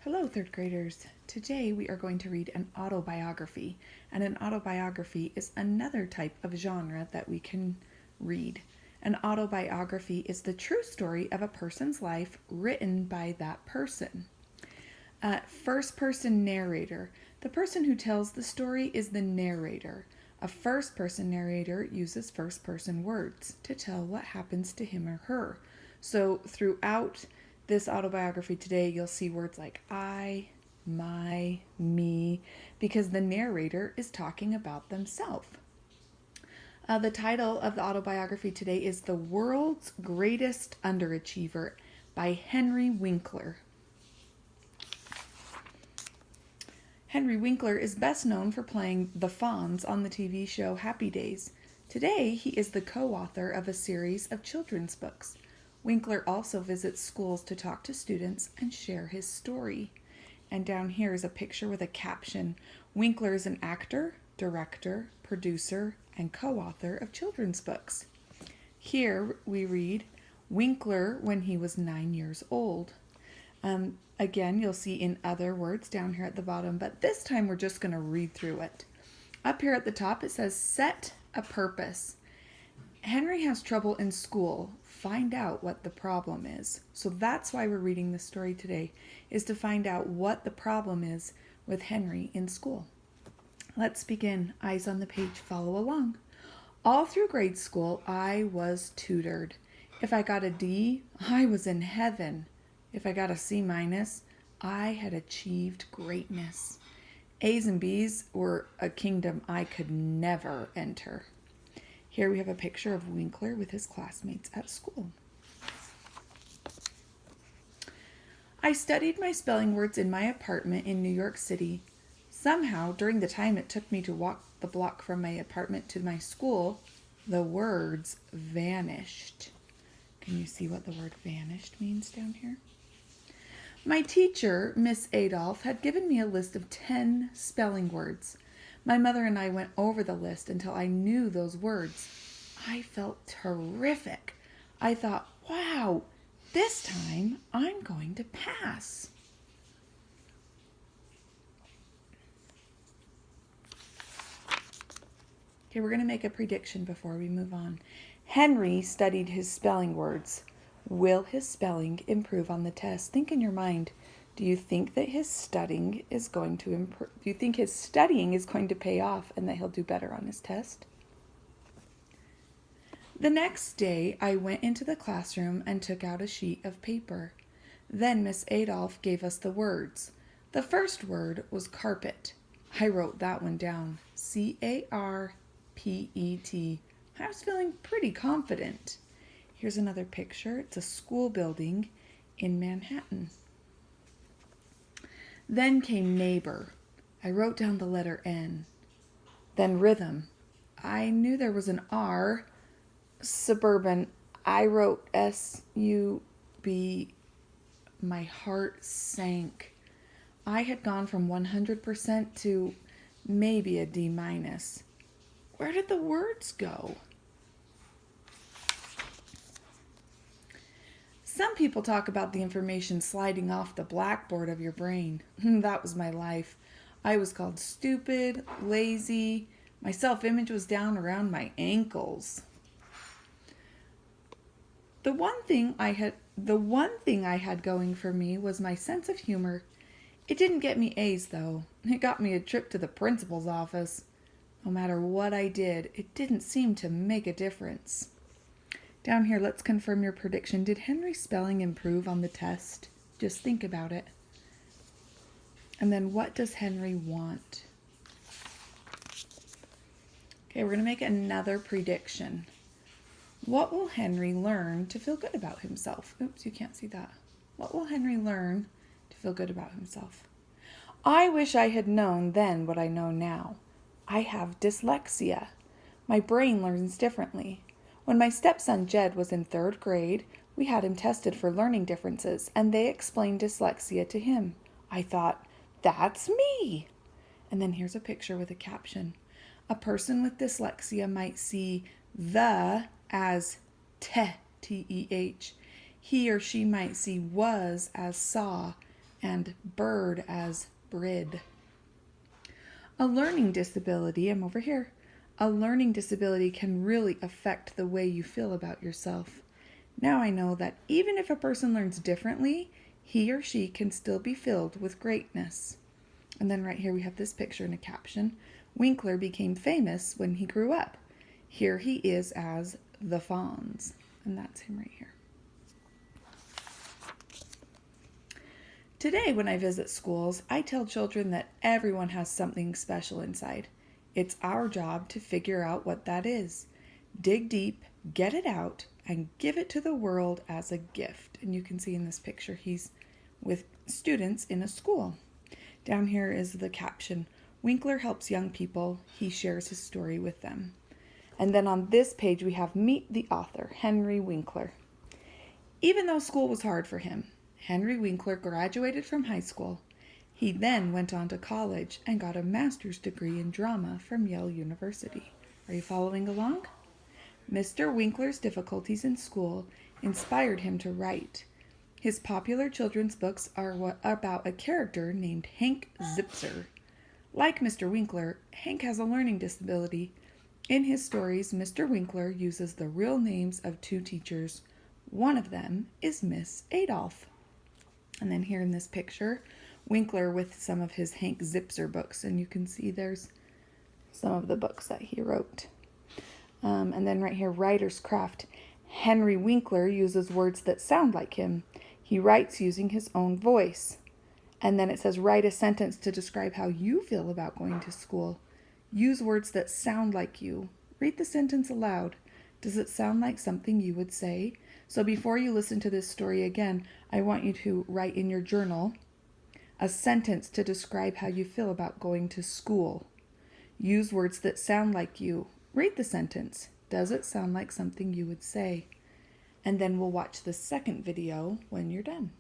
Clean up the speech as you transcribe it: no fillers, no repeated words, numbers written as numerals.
Hello, third graders. Today we are going to read an autobiography, and an autobiography is another type of genre that we can read. An autobiography is the true story of a person's life written by that person. First person narrator. The person who tells the story is the narrator. A first person narrator uses first person words to tell what happens to him or her. So throughout this autobiography today, you'll see words like I, my, me, because the narrator is talking about themselves. The title of the autobiography today is The World's Greatest Underachiever by Henry Winkler. Henry Winkler is best known for playing the Fonz on the TV show Happy Days. Today, he is the co-author of a series of children's books. Winkler also visits schools to talk to students and share his story. And down here is a picture with a caption. Winkler is an actor, director, producer, and co-author of children's books. Here we read, Winkler when he was 9 years old. Again, you'll see in other words down here at the bottom, but this time we're just going to read through it. Up here at the top it says, set a purpose. Henry has trouble in school. Find out what the problem is. So that's why we're reading this story today, is to find out what the problem is with Henry in school. Let's begin. Eyes on the page, follow along. All through grade school, I was tutored. If I got a D, I was in heaven. If I got a C minus, I had achieved greatness. A's and B's were a kingdom I could never enter. Here we have a picture of Winkler with his classmates at school. I studied my spelling words in my apartment in New York City. Somehow, during the time it took me to walk the block from my apartment to my school, the words vanished. Can you see what the word vanished means down here? My teacher, Miss Adolph, had given me a list of 10 spelling words. My mother and I went over the list until I knew those words. I felt terrific. I thought, wow, this time I'm going to pass. Okay, we're going to make a prediction before we move on. Henry studied his spelling words. Will his spelling improve on the test? Think in your mind. Do you think that his studying is going to improve? Do you think his studying is going to pay off and that he'll do better on his test? The next day, I went into the classroom and took out a sheet of paper. Then Miss Adolph gave us the words. The first word was carpet. I wrote that one down. C-A-R-P-E-T. I was feeling pretty confident. Here's another picture. It's a school building in Manhattan. Then came neighbor. I wrote down the letter N. Then rhythm. I knew there was an R. Suburban. I wrote S-U-B. My heart sank. I had gone from 100% to maybe a D minus. Where did the words go? Some people talk about the information sliding off the blackboard of your brain. That was my life. I was called stupid, lazy. My self-image was down around my ankles. The one thing I had going for me was my sense of humor. It didn't get me A's though. It got me a trip to the principal's office. No matter what I did, it didn't seem to make a difference. Down here, let's confirm your prediction. Did Henry's spelling improve on the test? Just think about it. And then what does Henry want? Okay, we're going to make another prediction. What will Henry learn to feel good about himself? Oops, you can't see that. What will Henry learn to feel good about himself? I wish I had known then what I know now. I have dyslexia. My brain learns differently. When my stepson Jed was in 3rd grade, we had him tested for learning differences, and they explained dyslexia to him. I thought, that's me! And then here's a picture with a caption. A person with dyslexia might see the as te, T-E-H. He or she might see was as saw, and bird as brid. A learning disability, I'm over here. A learning disability can really affect the way you feel about yourself. Now I know that even if a person learns differently, he or she can still be filled with greatness. And then right here we have this picture and a caption. Winkler became famous when he grew up. Here he is as the Fonz. And that's him right here. Today, when I visit schools, I tell children that everyone has something special inside. It's our job to figure out what that is. Dig deep, get it out, and give it to the world as a gift. And you can see in this picture he's with students in a school. Down here is the caption, Winkler helps young people. He shares his story with them. And then on this page we have Meet the author, Henry Winkler. Even though school was hard for him, Henry Winkler graduated from high school. He then went on to college and got a master's degree in drama from Yale University. Are you following along? Mr. Winkler's difficulties in school inspired him to write. His popular children's books are about a character named Hank Zipser. Like Mr. Winkler, Hank has a learning disability. In his stories, Mr. Winkler uses the real names of two teachers. One of them is Miss Adolph. And then here in this picture, Winkler with some of his Hank Zipser books. And you can see there's some of the books that he wrote. And then right here, writer's craft. Henry Winkler uses words that sound like him. He writes using his own voice. And then it says, write a sentence to describe how you feel about going to school. Use words that sound like you. Read the sentence aloud. Does it sound like something you would say? So before you listen to this story again, I want you to write in your journal a sentence to describe how you feel about going to school. Use words that sound like you. Read the sentence. Does it sound like something you would say? And then we'll watch the second video when you're done.